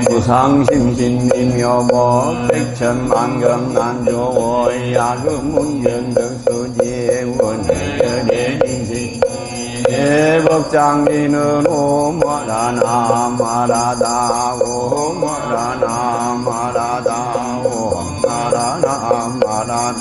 무상심신님여보 백천만경난조워 야금문견덕수지의 원해결의인시 대법장기는 오머라나 마라다 오머라나 마라다 오머라나 마라다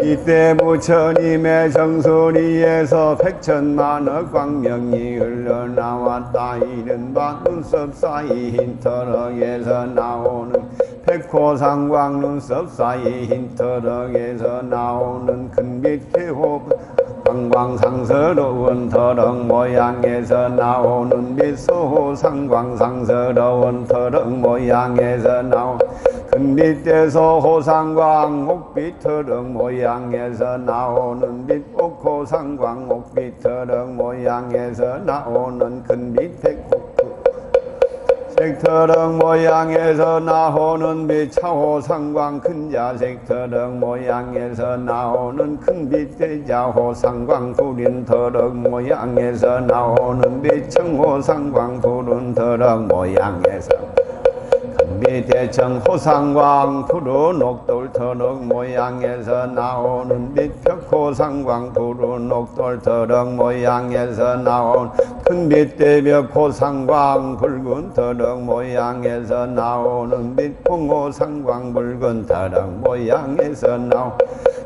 이때 부처님의 정소리에서 백천만억 광명이 흘러나왔다. 이른바 눈썹 사이 흰터럭에서 나오는 백호상광 눈썹 사이 흰터럭에서 나오는 큰빛 태호 상광상스러운 터럭 모양에서 나오는 빛소호 상광상스러운 터럭 모양에서 나오는 큰빛에서 호상광 옥빛 터럭 모양에서 나오는 빛 옥호상광 옥빛 터럭 모양에서 나오는 큰빛 백호 색터럭 모양에서 나오는 빛 차호상광 큰자색 터럭 모양에서 나오는 큰빛 대자호 상광 푸른 터럭 모양에서 나오는 빛 청호상광 푸른 터럭 모양에서 큰빛 청호상광 푸른 옥돌 터럭 모양에서 나오는 빛 벽호상광 푸른 옥돌 터럭 모양에서 나온 큰빛 대벽호상광 붉은 터럭 모양에서 나오는 빛 홍호상광 붉은 터럭 모양에서 나온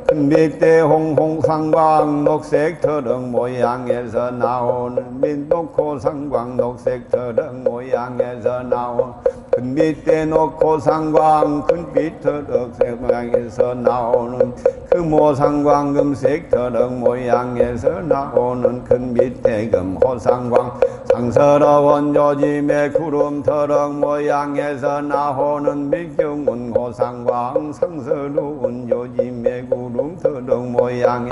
큰빛 대홍홍상광 녹색 터럭 모양에서 나오는 빛 녹호상광 녹색 터럭 모양에서 나온 큰빛 대녹호상광 큰빛 터럭 모양에서 나오는 금호상광 금색 터럭 모양에서 나오는 큰빛 대금호상광 상스러운 요짐의 구름 터럭 모양에서 나오는 밀경운 호상광 상스러운 요짐의 구름 터럭 모양에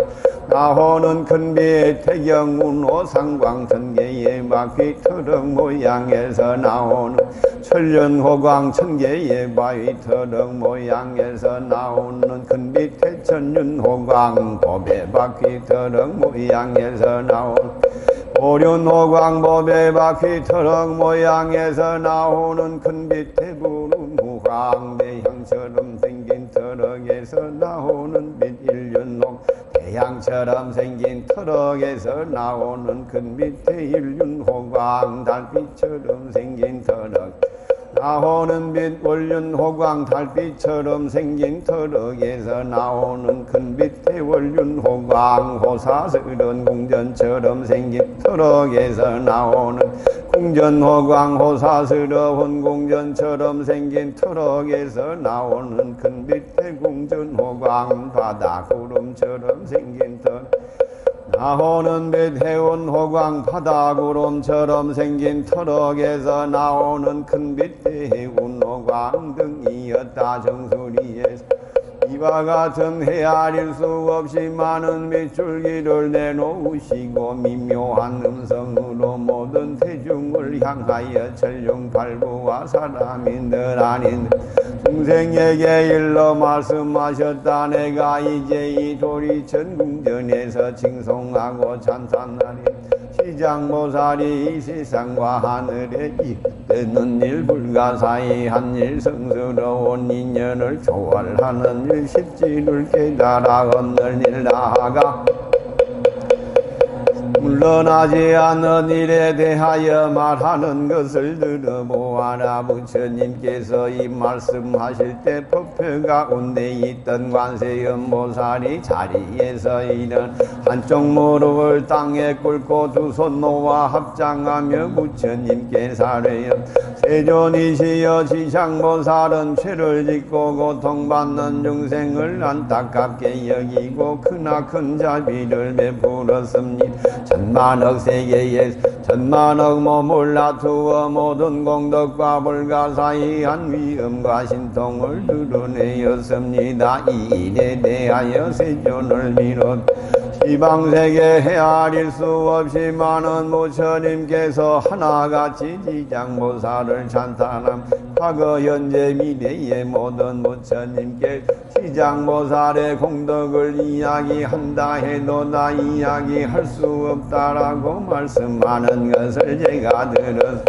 나오는 큰빛 태경운 호상광 천개의 바퀴 터럭 모양에서 나오는 천륜호광 천개의 바위 터럭 모양에서 나오는 큰빛 태천륜호광 법의 바퀴 터럭 모양에서 나오는 오륜호광 법의 바퀴 터럭 모양에서 나오는 큰빛 대부른 호광 대향처럼 생긴 터럭에서 나오는 빛 일륜호 태양처럼 생긴 터럭에서 나오는 큰빛 대일륜호광 달빛처럼 생긴 터럭 나오는 빛 월륜호광 달빛처럼 생긴 터럭에서 나오는 큰빛 대월륜호광 호사스런 궁전처럼 생긴 터럭에서 나오는 궁전호광 호사스러운 궁전처럼 생긴 터럭에서 나오는 큰빛 대궁전호광 바다구름처럼 생긴 터럭 나오는 빛 해운호광 바다구름처럼 생긴 터럭에서 나오는 큰빛 해운호광 등이었다. 정수리에서 이와 같은 헤아릴 수 없이 많은 밑줄기를 내놓으시고 미묘한 음성으로 모든 대중을 향하여 천룡팔부와 사람인들 아닌 중생에게 일러 말씀하셨다. 내가 이제 이 도리천궁전에서 칭송하고 찬탄하리. 시장보살이 이 세상과 하늘에 이르는 일 불가사의한 일 성스러운 인연을 초월하는 일 십지를 깨달아 건널 일 나아가 물러나지 않는 일에 대하여 말하는 것을 들어보아라. 부처님께서 이 말씀하실 때 법회 가운데 있던 관세음보살이 자리에서 이런 한쪽 무릎을 땅에 꿇고 두 손 놓아 합장하며 부처님께 사뢰요. 세존이시여 지장보살은 죄를 짓고 고통받는 중생을 안타깝게 여기고 크나큰 자비를 베풀었습니다. 천만억 세계에 천만억 몸을 놔두어 모든 공덕과 불가사의한 위엄과 신통을 드러내었습니다. 이 일에 대하여 세존을 비롯 시방세계 헤아릴 수 없이 많은 부처님께서 하나같이 지장보살을 찬탄함. 과거 현재 미래의 모든 부처님께 지장보살의 공덕을 이야기한다 해도 다 이야기할 수 없다라고 말씀하는 것을 제가 들었습니다.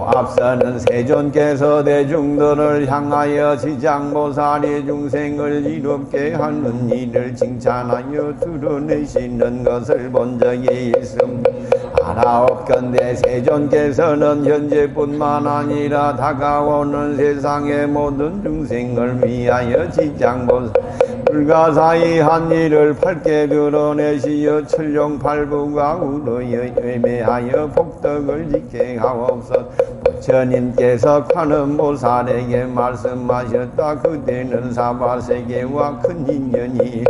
앞서는 세존께서 대중들을 향하여 지장보살이 중생을 이롭게 하는 일을 칭찬하여 드러내시는 것을 본 적이 있습니다. 아라옵건대 세존께서는 현재뿐만 아니라 다가오는 세상의 모든 중생을 위하여 지장보살 불가사의 한 일을 밝게 드러내시어 천룡팔부가 우러여 외매하여 복덕을 지게 하옵소서. 부처님께서 관음보살에게 말씀하셨다. 그대는 사바세계와 큰 인연이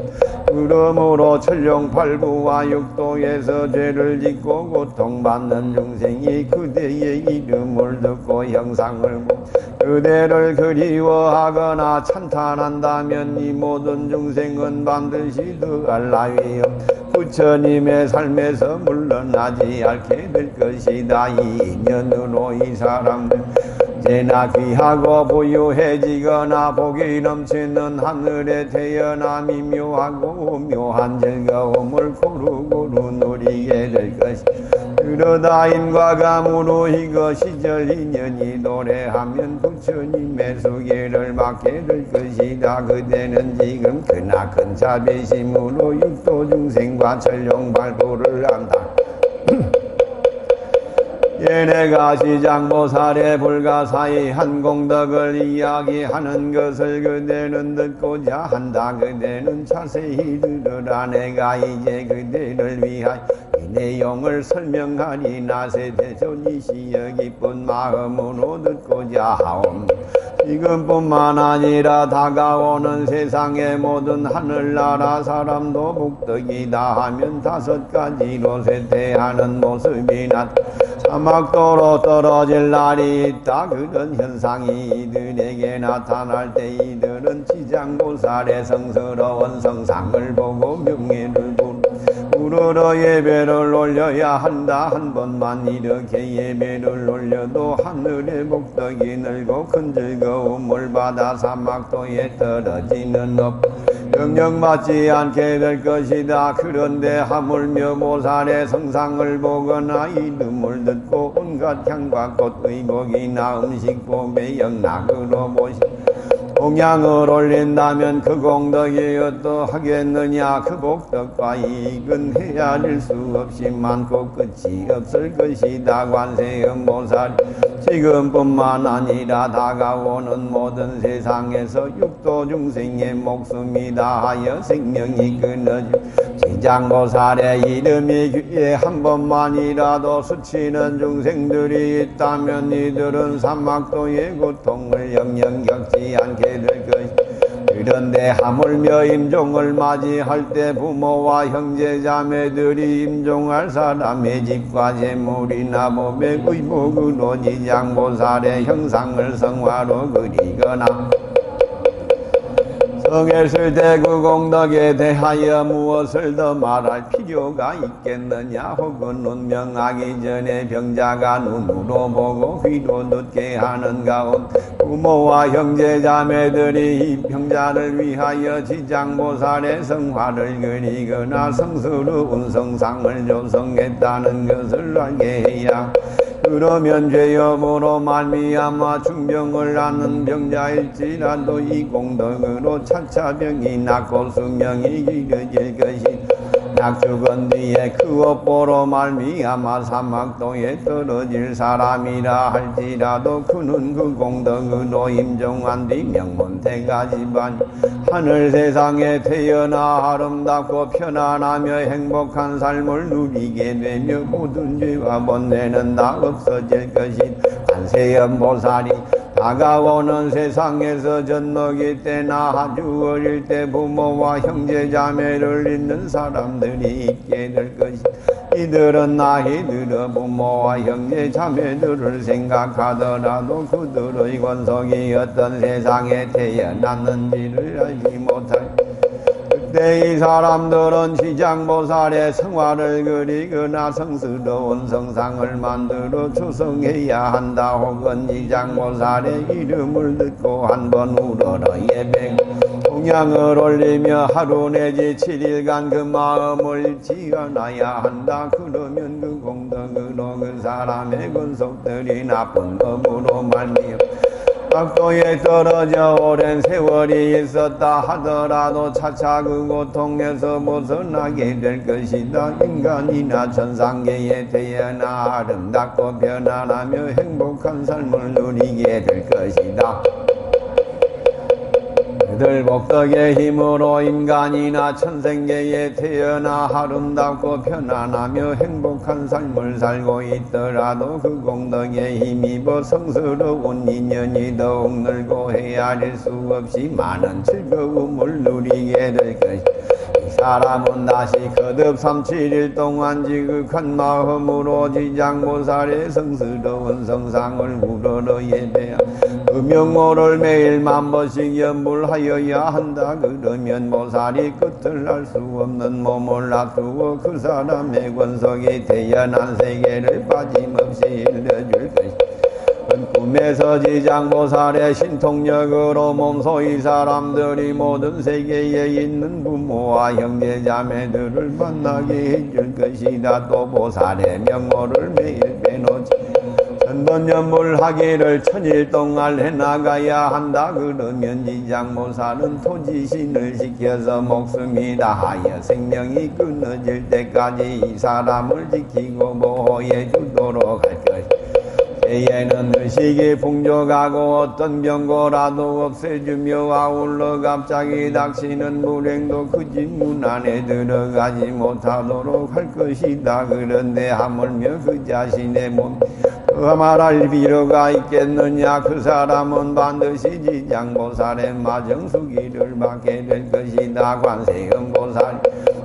그러므로 천룡팔부와 육도에서 죄를 짓고 고통받는 중생이 그대의 이름을 듣고 형상을 그대를 그리워하거나 찬탄한다면 이 모든 중생은 반드시 더할 나위요 부처님의 삶에서 물러나지 않게 될 것이다. 이 인연으로 이 사람들 제나 귀하고 부유해지거나 복이 넘치는 하늘에 태어나 미묘하고 묘한 즐거움을 고루고루 누리게 될 것이다. 그러다 인과가 무르익어 시절 인연이 노래하면 부처님의 소개를 받게 될 것이다. 그대는 지금 크나큰 자비심으로 육도 중생과 천룡팔부를 한다. 얘네가 시장보살의 불가사의 한 공덕을 이야기하는 것을 그대는 듣고자 한다. 그대는 자세히 들으라. 내가 이제 그대를 위하여 이 내용을 설명하리나 세대존이시여 기쁜 마음으로 듣고자 하옵. 지금뿐만 아니라 다가오는 세상의 모든 하늘나라 사람도 복덕이다 하면 5가지로 쇠퇴하는 모습이 사막도로 떨어질 날이 있다. 그런 현상이 이들에게 나타날 때 이들은 지장보살의 성스러운 성상을 보고 명예를 부르러 예배를 올려야 한다. 한 번만 이렇게 예배를 올려도 하늘의 복덕이 늘고 큰 즐거움을 받아 사막도에 떨어지는 업 영영받지 않게 될 것이다. 그런데 하물며 보살의 성상을 보거나 이름을 듣고 온갖 향과 꽃의 복이나 음식 복의 영락으로 보시 공양을 올린다면 그 공덕이 어떠하겠느냐. 그 복덕과 이익은 헤아릴 수 없이 많고 끝이 없을 것이다. 관세음보살 지금뿐만 아니라 다가오는 모든 세상에서 육도 중생의 목숨이 다하여 생명이 끊어져 지장보살의 이름이 귀에 한 번만이라도 스치는 중생들이 있다면 이들은 사막도의 고통을 영영 겪지 않게 될 것이다. 그런데 하물며 임종을 맞이할 때 부모와 형제자매들이 임종할 사람의 집과 재물이나 법의 의복으로 지장보살의 형상을 성화로 그리거나 성했을 때 그 공덕에 대하여 무엇을 더 말할 필요가 있겠느냐. 혹은 운명하기 전에 병자가 눈으로 보고 귀로 듣게 하는 가운데 부모와 형제자매들이 이 병자를 위하여 지장보살의 성화를 그리거나 성스러운 성상을 조성했다는 것을 알게 해야 그러면 죄업으로 말미암아 중병을 앓는 병자일지라도 이 공덕으로 차차 병이 낫고 수명이 길어질 것이다. 약 죽은 뒤에 그 업보로 말미암아 사막도에 떨어질 사람이라 할지라도 그는 그 공덕으로 임종한 뒤 명문태가 집안 하늘 세상에 태어나 아름답고 편안하며 행복한 삶을 누리게 되며 모든 죄와 번뇌는 다 없어질 것이다. 관세음보살이 다가오는 세상에서 젖먹이 때나 아주 어릴 때 부모와 형제자매를 잃는 사람들이 있게 될 것이다. 이들은 나이 들어 부모와 형제자매들을 생각하더라도 그들의 권속이 어떤 세상에 태어났는지를 알지 못할 그때 이 사람들은 지장보살의 성화를 그리거나 성스러운 성상을 만들어 조성해야 한다. 혹은 지장보살의 이름을 듣고 한번 울어라 예배 공양을 올리며 하루 내지 7일간 그 마음을 지어놔야 한다. 그러면 그 공덕으로 그 사람의 근속들이 나쁜 업으로 말미암아 악도에 떨어져 오랜 세월이 있었다 하더라도 차차 그 고통에서 벗어나게 될 것이다. 인간이나 천상계에 태어나 아름답고 편안하며 행복한 삶을 누리게 될 것이다. 그들 복덕의 힘으로 인간이나 천생계에 태어나 아름답고 편안하며 행복한 삶을 살고 있더라도 그 공덕에 힘입어 성스러운 인연이 더욱 늘고 헤아릴 수 없이 많은 즐거움을 누리게 될 것이다. 이 사람은 다시 거듭 37일 동안 지극한 마음으로 지장보살의 성스러운 성상을 우러러 예배하고 그 명호를 매일 10,000번씩 연불하여야 한다. 그러면 보살이 끝을 알 수 없는 몸을 놔두어 그 사람의 권속이 태어난 세계를 빠짐없이 일러줄 것이다. 꿈에서 지장보살의 신통력으로 몸소 이 사람들이 모든 세계에 있는 부모와 형제자매들을 만나게 해줄 것이다. 또 보살의 명호를 매일 빼놓지 천번연불하기를 1000일 동안 해나가야 한다. 그러면 지장보살은 토지신을 지켜서 목숨이 다하여 생명이 끊어질 때까지 이 사람을 지키고 보호해 주도록 할 것이다. 때에는 의식이 풍족하고 어떤 병고라도 없애주며 아울러 갑자기 닥치는 불행도 그 집 문 안에 들어가지 못하도록 할 것이다. 그런데 하물며 그 자신의 몸 말할 필요가 있겠느냐. 그 사람은 반드시 지장보살의 마정수기를 받게 될 것이다. 관세음보살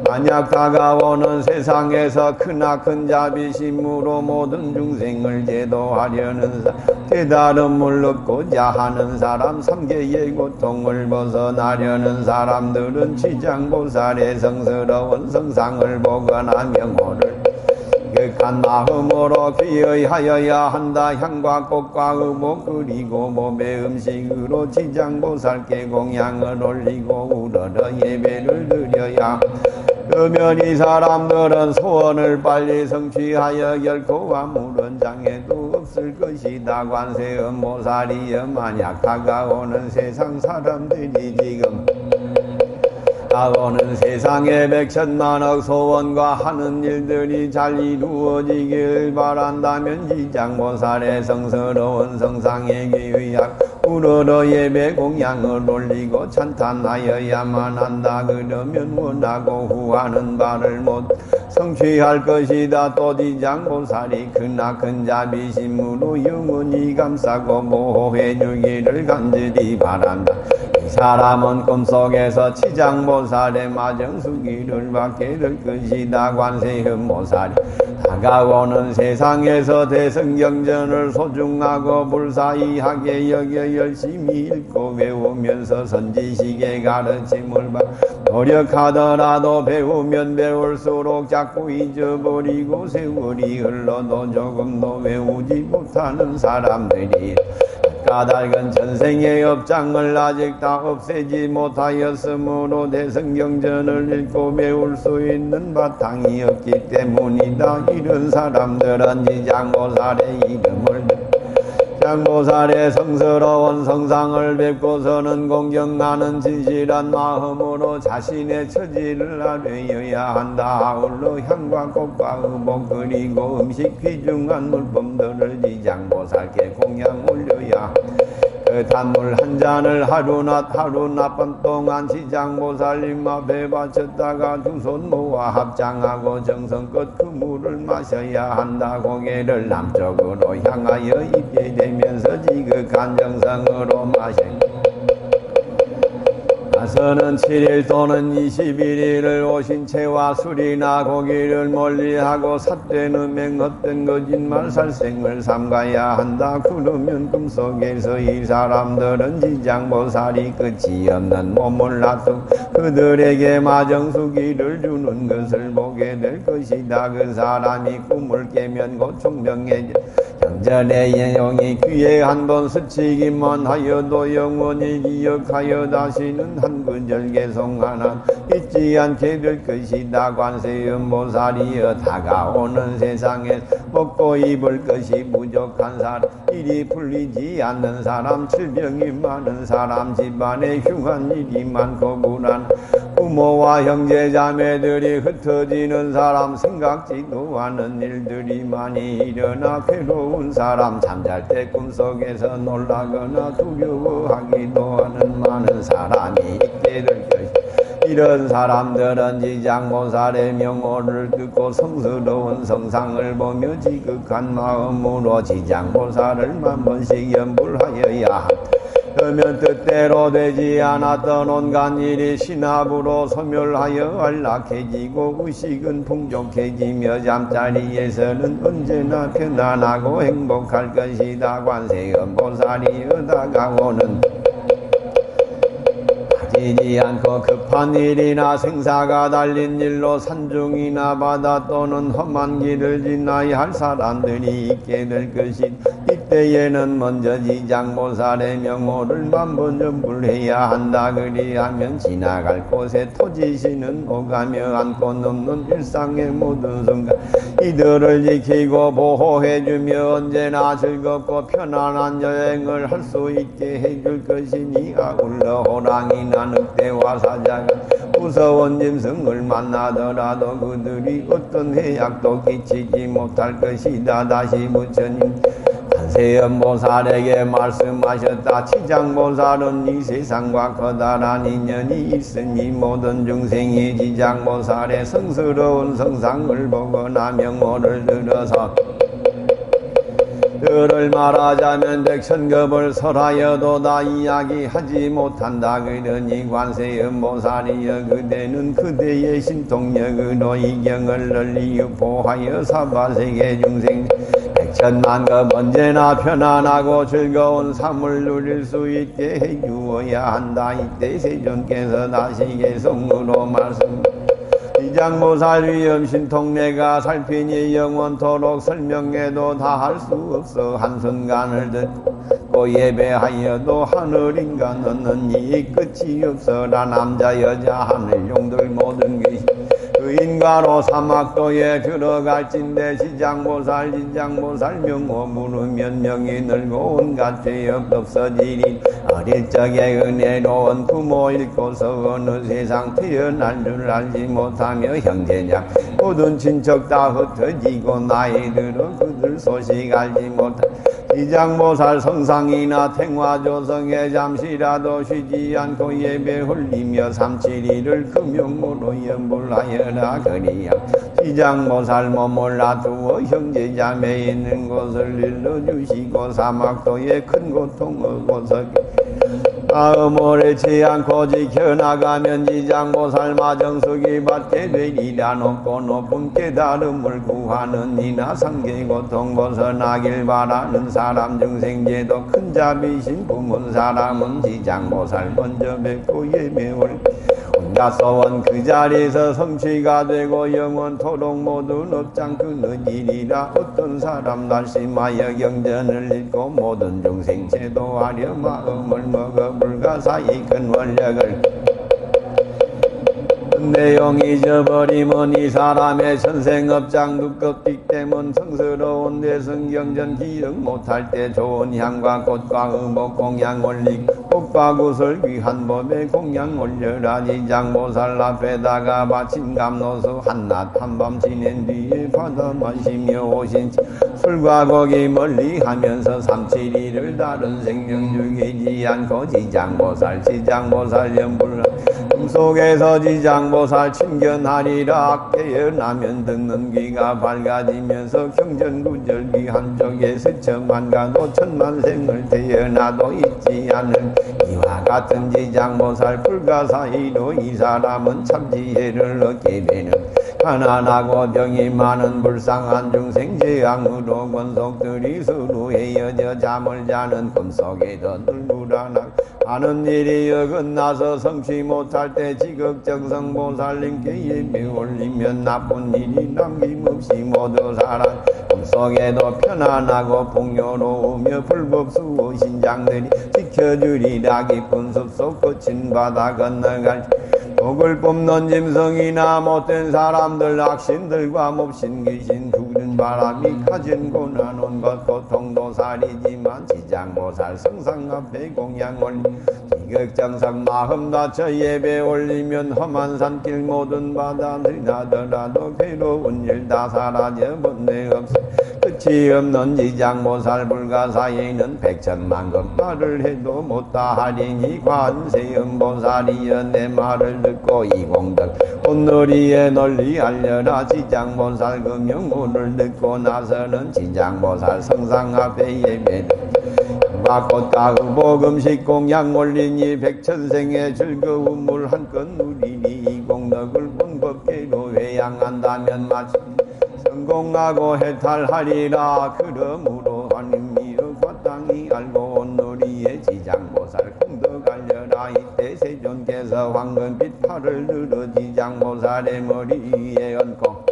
만약 다가오는 세상에서 크나큰 자비심으로 모든 중생을 제도하려는 깨달음을 얻고자 하는 사람, 삼계의 고통을 벗어나려는 사람들은 지장보살의 성스러운 성상을 보거나 명호를 극한 마음으로 귀의하여야 한다. 향과 꽃과 의복 그리고 몸의 음식으로 지장보살께 공양을 올리고 우러러 예배를 드려야 그러면 이 사람들은 소원을 빨리 성취하여 결코 아무런 장애도 없을 것이다. 관세음보살이여 만약 다가오는 세상 사람들이 지금 다가오는 세상의 100,000,000억 소원과 하는 일들이 잘 이루어지길 바란다면 지장보살의 성스러운 성상에 귀의하고 우러러 예배 공양을 올리고 찬탄하여야만 한다. 그러면 원하고 후하는 바를 못 성취할 것이다. 또 지장보살이 크나큰 자비심으로 영원히 감싸고 보호해 주기를 간절히 바란다. 이 사람은 꿈속에서 지장보살의 마정수기를 받게 될 것이다. 관세음보살이 다가오는 세상에서 대성경전을 소중하고 불사의하게 여겨 열심히 읽고 외우면서 선지식의 가르침을 받고 노력하더라도 배우면 배울수록 자꾸 잊어버리고 세월이 흘러도 조금도 외우지 못하는 사람들이 까닭은 전생의 업장을 아직 다 없애지 못하였으므로 대성경전을 읽고 배울 수 있는 바탕이 없기 때문이다. 이런 사람들은 지장보살의 이름을 지장보살의 성스러운 성상을 뵙고서는 공경하는 진실한 마음으로 자신의 처지를 아뢰어야 한다. 아울러 향과 꽃과 의복 그리고 음식 귀중한 물품들을 지장보살께 공양 올려야 그 단물 한 잔을 하루 낮밤 동안 지장보살님 앞에 바쳤다가 두 손 모아 합장하고 정성껏 그 물을 마셔야 한다. 고개를 남쪽으로 향하여 입게 되면서 지극한 정성으로 마신다. 나서는 7일 또는 21일을 오신채와 술이나 고기를 멀리하고 삿되는 맹헛된 거짓말 살생을 삼가야 한다. 그러면 꿈속에서 이 사람들은 지장보살이 끝이 없는 몸을 놔두고 그들에게 마정수기를 주는 것을 보게 될 것이다. 그 사람이 꿈을 깨면 곧 총명해져 경전의 영이 귀에 한 번 스치기만 하여도 영원히 기억하여 다시는 한 천근절 개송하나 잊지 않게 될 것이다. 관세음보살이여 다가오는 세상에 먹고 입을 것이 부족한 사람, 일이 풀리지 않는 사람, 질병이 많은 사람, 집안에 흉한 일이 많고 불안, 부모와 형제 자매들이 흩어지는 사람, 생각지도 않은 일들이 많이 일어나 괴로운 사람, 잠잘 때 꿈속에서 놀라거나 두려워하기도 하는 많은 사람이 있게 될 것이다. 이런 사람들은 지장보살의 명호를 듣고 성스러운 성상을 보며 지극한 마음으로 지장보살을 만번씩 염불하여야 함. 그러면 뜻대로 되지 않았던 온갖 일이 신압으로 소멸하여 안락해지고 의식은 풍족해지며 잠자리에서는 언제나 편안하고 행복할 것이다. 관세음보살이 다가오는 빠지지 않고 급한 일이나 생사가 달린 일로 산중이나 바다 또는 험한 길을 지나야 할 사람들이 있게 될 것이, 이때에는 먼저 지장보살의 명호를 만번 염불해야 한다. 그리하면 지나갈 곳에 토지신은 오가며 안고 넘는 일상의 모든 순간 이들을 지키고 보호해주며 언제나 즐겁고 편안한 여행을 할 수 있게 해줄 것이니, 아울러 호랑이나 늑대와 사자가 무서운 짐승을 만나더라도 그들이 어떤 해악도 끼치지 못할 것이다. 다시 부처님 관세음보살에게 말씀하셨다. 지장보살은 이 세상과 커다란 인연이 있으니 모든 중생이 지장보살의 성스러운 성상을 보거나 명호를 들어서 그를 말하자면 백천급을 설하여도 다 이야기하지 못한다. 그러니 관세음보살이여 그대는 그대의 신통력으로 이 경을 널리 유포하여 사바세계 중생 백천만급 언제나 편안하고 즐거운 삶을 누릴 수 있게 해주어야 한다. 이때 세존께서 다시 개성으로 말씀, 지장보살 위엄신통내가 살피니 영원토록 설명해도 다 할 수 없어. 한순간을 듣고 예배하여도 하늘인가 너는 이 끝이 없어라. 남자 여자 하늘 용들 모든 귀신 그 인가로 사막도에 들어갈진대 지장보살 명호 물으면 명이 늘고 온갖 죄업 없어지리. 어릴 적에 은혜로운 부모 잃고서 어느 세상 태어날 줄 알지 못하며 형제자 모든 친척 다 흩어지고 나이 들어 그들 소식 알지 못하 지장보살 성상이나 탱화조성에 잠시라도 쉬지 않고 예배 홀리며 372를 금용으로 염불하여라. 그리야 지장보살 몸을 놔두어 형제자매 있는 곳을 일러주시고 사막도에 큰 고통 없고서 마음 오래치 않고 지켜나가면 지장보살 마정숙이 받게 되리라. 높고 높은 깨달음을 구하는 이나 상계고통 벗어나길 바라는 사람, 중생제도 큰 자비신 부문 사람은 지장보살 먼저 뵙고 예배올 온갖 소원 그 자리에서 성취가 되고 영원토록 모든 업장 끊어지리라. 어떤 사람 날심하여 경전을 읽고 모든 중생 제도하려 마음을 먹어 불가사의 큰 원력을 내용 잊어버리면 이 사람의 전생업장 두껍기 때문 성스러운 대승경전 기억 못할 때 좋은 향과 꽃과 의복 공양 올리고 꽃과 굿을 귀한 법에 공양 올려라. 지장보살 앞에다가 바친 감로수 한낮 한밤 지낸 뒤에 받아 마시며 오신 술과 고기 멀리 하면서 372를 다른 생명 죽이지 않고 지장보살 염불 꿈속에서 지장보살 친견하리라. 깨어나면 듣는 귀가 밝아지면서 경전구절기 한쪽에 스쳐만 가도 천만생을 태어나도 잊지 않을 이와 같은 지장보살 불가사의로 이 사람은 참 지혜를 얻게 되는 가난하고 병이 많은 불쌍한 중생 재앙으로 권속들이 서로 헤어져 잠을 자는 꿈속에도 늘 불안하고 하는 일이 어긋나서 성취 못할 못할 때 지극정성보살님께 예배 올리면 나쁜 일이 남김없이 모두 살아 꿈속에도 편안하고 풍요로우며 불법수호 신장들이 지켜주리라. 깊은 숲속 거친 바다 건너갈 독을 뽑는 짐승이나 못된 사람들 악신들과 몹신 귀신 부는 바람이 가진 고난 온 것 고통도 살이지만 지장보살 성상 앞에 공양 올리 지극정성 마음 다쳐 예배 올리면 험한 산길 모든 바다 들나더라도 괴로운 일 다 사라져 본데 없어. 끝이 없는 지장보살 불가사에는 백천만금 말을 해도 못다하리니 관세음보살이여 내 말을 듣고 이 공덕 온누리에 널리 알려라. 지장보살 그 명호를 듣고 나서는 지장보살 성상 앞에 예배 꽃과 의복음식 공양 올리니 백천생의 즐거운 물 한 건 누리니 이 공덕을 본법계로 회양한다면 마치 성공하고 해탈하리라. 그러므로 하느님과 땅이 알고 온누리에 지장보살 공덕 알려라. 이때 세존께서 황금빛 팔을 늘어 지장보살의 머리에 얹고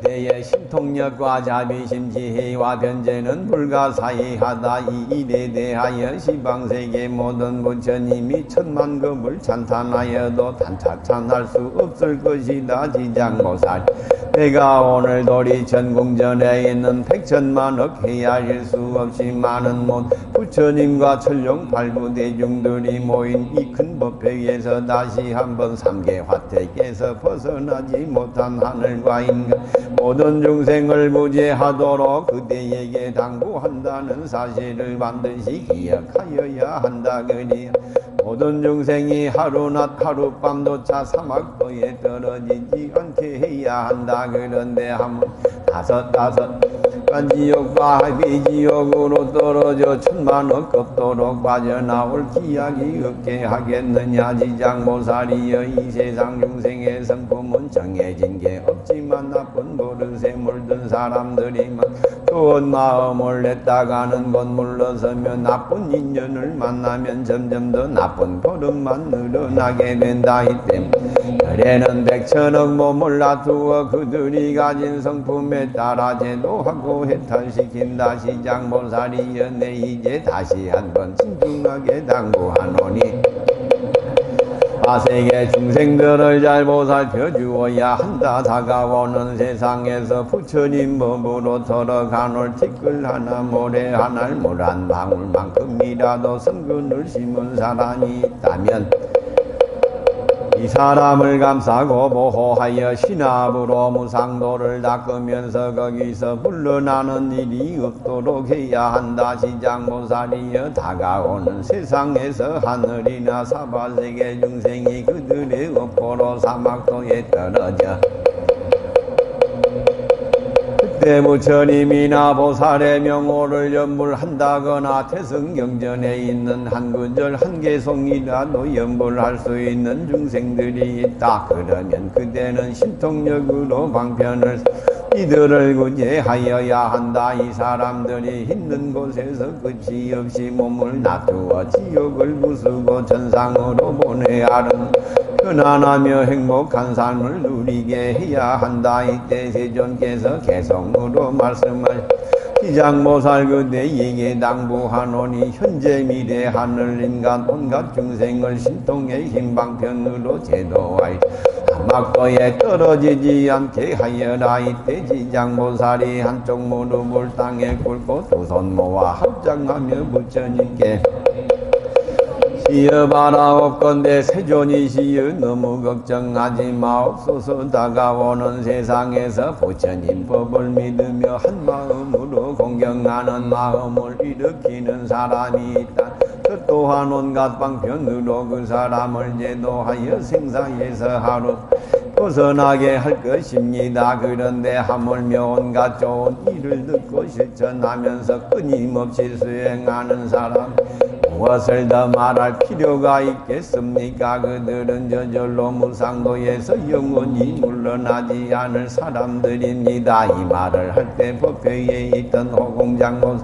그대의 신통력과 자비심 지혜와 변제는 불가사의하다. 이 일에 대하여 시방세계 모든 부처님이 천만급을 찬탄하여도 단차찬할 수 없을 것이다. 지장보살 내가 오늘 도리 전궁전에 있는 백천만억 헤아릴 수 없이 많은 못 부처님과 천룡 발부대중들이 모인 이 큰 법회에서 다시 한번 삼계 화택에서 벗어나지 못한 하늘과 인간 모든 중생을 구제하도록 그대에게 당부한다는 사실을 반드시 기억하여야 한다. 그리 모든 중생이 하루낮 하룻밤조차 사막도에 떨어지지 않게 해야 한다. 그런데 한번 다섯 지옥과 비지옥으로 떨어져 천만억 급도로 빠져나올 기약이 없게 하겠느냐. 지장보살이여 이 세상 중생의 성품은 정해진 게 없지만 나쁜 버릇에 물든 사람들이만 좋은 마음을 냈다가는 곧 물러서면 나쁜 인연을 만나면 점점 더 나쁜 버릇만 늘어나게 된다. 이때 그래는 백천억 몸을 놔두어 그들이 가진 성품에 따라 제도하고 해탈시킨다. 시장보살이여 내 이제 다시 한번 진중하게 당부하노니 아세계 중생들을 잘 보살펴 주어야 한다. 다가오는 세상에서 부처님 법으로 돌아가놀 티끌 하나 모래 하나 물 한 방울만큼이라도 선근을 심은 사람이 있다면 이 사람을 감싸고 보호하여 신압으로 무상도를 닦으면서 거기서 물러나는 일이 없도록 해야 한다. 지장보살이여 다가오는 세상에서 하늘이나 사바세계 중생이 그들의 업보로 사막도에 떨어져 그때 부처님이나 보살의 명호를 연불한다거나 태성경전에 있는 한 구절 한 개송이라도 연불할 수 있는 중생들이 있다. 그러면 그때는 신통력으로 방편을 이들을 구제하여야 한다. 이 사람들이 있는 곳에서 끝이 없이 몸을 놔두어 지옥을 부수고 천상으로 보내야 하는 편안하며 행복한 삶을 누리게 해야 한다. 이때 세존께서 개성으로 말씀할 지장보살 그대에게 당부하노니 현재 미래 하늘 인간 온갖 중생을 신통의 힘방편으로 제도하여 사막도에 떨어지지 않게 하여라. 이때 지장보살이 한쪽 무릎을 땅에 꿇고 두 손 모아 합장하며 부처님께 시여 바라옵건대 세존이시여 너무 걱정하지 마옵소서. 다가오는 세상에서 부처님 법을 믿으며 한 마음으로 공경하는 마음을 일으키는 사람이 있다. 저 또한 온갖 방편으로 그 사람을 제도하여 생사에서 하루 벗어나게 할 것입니다. 그런데 하물며 온갖 좋은 일을 듣고 실천하면서 끊임없이 수행하는 사람 무엇을 더 말할 필요가 있겠습니까? 그들은 저절로 무상도에서 영원히 물러나지 않을 사람들입니다. 이 말을 할 때 법회에 있던 호공장모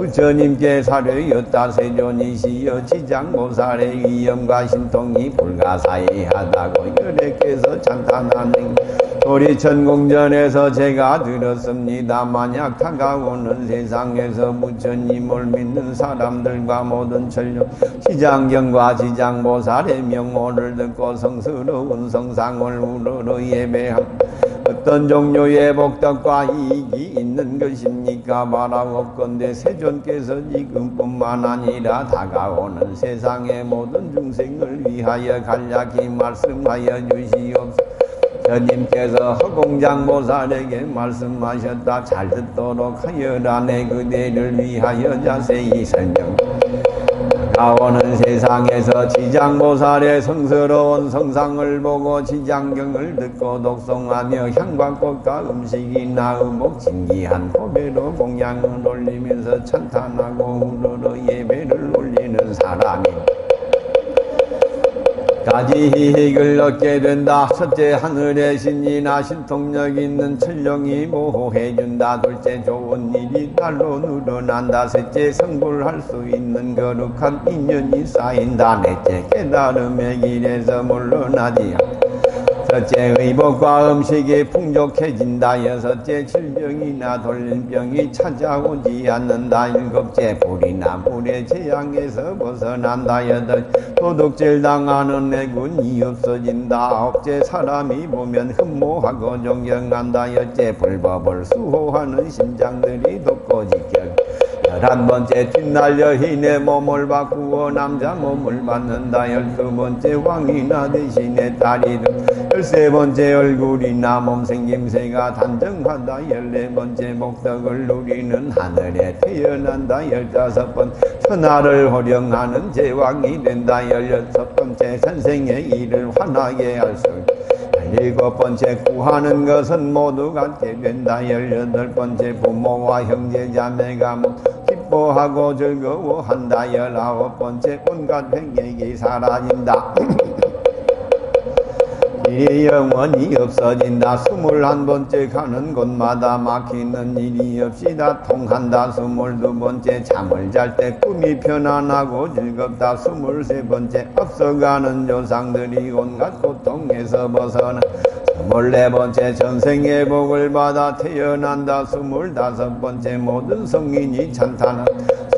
부처님께 사료였다 세존이시여 지장보살의 위엄과 신통이 불가사의하다고 열애께서 찬탄하는 도리천공전에서 제가 들었습니다. 만약 다가오는 세상에서 부처님을 믿는 사람들과 모든 천령 지장경과 지장보살의 명호를 듣고 성스러운 성상을 우러러 예배함 어떤 종류의 복덕과 이익이 있는 것입니까? 말하옵건대 세존께서 지금뿐만 아니라 다가오는 세상의 모든 중생을 위하여 간략히 말씀하여 주시옵소서. 스님께서 허공장보살에게 말씀하셨다. 잘 듣도록 하여라. 내 그대를 위하여 자세히 설명. 다가오는 세상에서 지장보살의 성스러운 성상을 보고 지장경을 듣고 독송하며 향과 꽃과 음식이나 의복 진기한 호배로 공양을 올리면서 찬탄하고 우러러 예배를 올리는 사람이 가지 희익을 얻게 된다. 첫째, 하늘의 신이나 신통력 있는 천령이 보호해준다. 둘째, 좋은 일이 날로 늘어난다. 셋째, 성불할 수 있는 거룩한 인연이 쌓인다. 넷째, 깨달음의 길에서 물러나지 첫째, 의복과 음식이 풍족해진다. 여섯째, 질병이나 돌림병이 찾아오지 않는다. 일곱째, 불이나 물의 재앙에서 벗어난다. 여덟, 도둑질 당하는 애군이 없어진다. 아홉째, 사람이 보면 흠모하고 존경한다. 열째, 불법을 수호하는 심장들이 돋고 지켜 11번째, 뒷날려 흰의 몸을 바꾸어 남자 몸을 받는다. 12번째, 왕이나 대신에 딸이 등 13번째, 얼굴이나 몸생김새가 단정하다. 14번째, 복덕을 누리는 하늘에 태어난다. 15번, 천하를 호령하는 제왕이 된다. 16번째, 선생의 일을 환하게 할 수 있다. 17번째, 구하는 것은 모두 갖게 된다. 18번째, 부모와 형제 자매가 기뻐하고 즐거워한다. 19번째, 온갖 횡격이 사라진다. 일이 영원히 없어진다. 21번째, 가는 곳마다 막히는 일이 없이 다 통한다. 22번째, 잠을 잘 때 꿈이 편안하고 즐겁다. 23번째, 앞서가는 조상들이 온갖 고통에서 벗어나 24번째, 전생의 복을 받아 태어난다. 25번째, 모든 성인이 찬탄한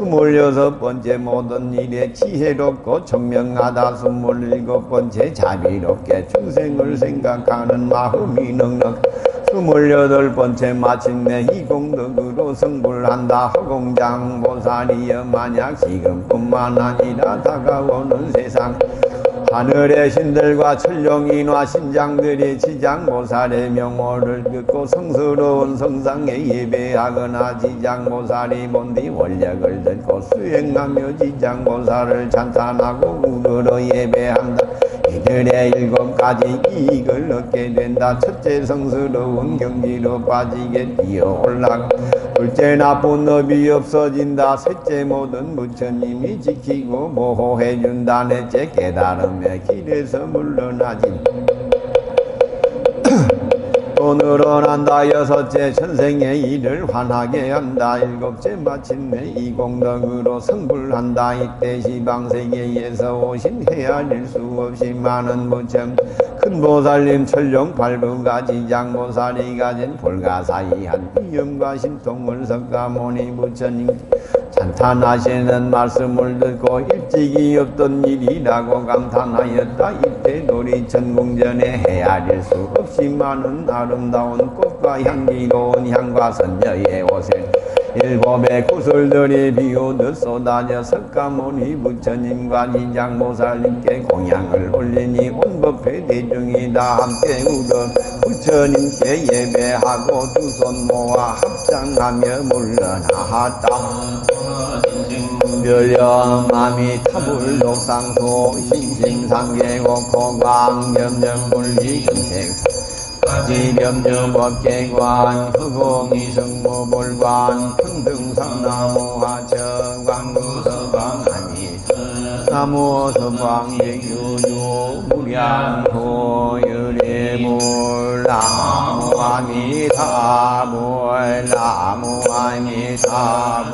26번째, 모든 일에 지혜롭고 청명하다. 27번째, 자비롭게 중생을 생각하는 마음이 넉넉 28번째, 마침내 이 공덕으로 성불한다. 허공장보살이여 만약 지금뿐만 아니라 다가오는 세상 하늘의 신들과 천룡이나 신장들이 지장보살의 명호를 듣고 성스러운 성상에 예배하거나 지장보살이 본디 원력을 듣고 수행하며 지장보살을 찬탄하고 우러러 예배한다. 이들의 7가지 이익을 얻게 된다. 첫째, 성스러운 경지로 빠지게 뛰어올라가 둘째, 나쁜 업이 없어진다. 셋째, 모든 부처님이 지키고 보호해준다. 넷째, 깨달음의 길에서 물러나지 또 늘어난다. 여섯째, 천생의 일을 환하게 한다. 일곱째, 마침내 이 공덕으로 성불한다. 이때 시방세계에서 오신 헤아릴 수 없이 많은 부처님 큰 보살님 천룡 팔부가 지장보살이 가진 불가사의한 위엄과 신통을 석가모니 부처님 찬탄하시는 말씀을 듣고 일찍이 없던 일이라고 감탄하였다. 이때 도리천궁전에 헤아릴 수 없이 많은 아름다운 꽃과 향기로운 향과 선녀의 옷을 일곱의 구슬들이 비오듯 쏟아져 석가모니 부처님과 지장보살님께 공양을 올리니 온 법회 대중이 다 함께 울어 부처님께 예배하고 두 손 모아 합장하며 물러나왔다. 별령아미 타불독상소 신심상계곡 광점점불리 금색 지렴정법계관 허공이성모볼관 평등상나무하청 광구서방하니 나무서방백유주 무량호유리물 나무아미타불 나무아미타불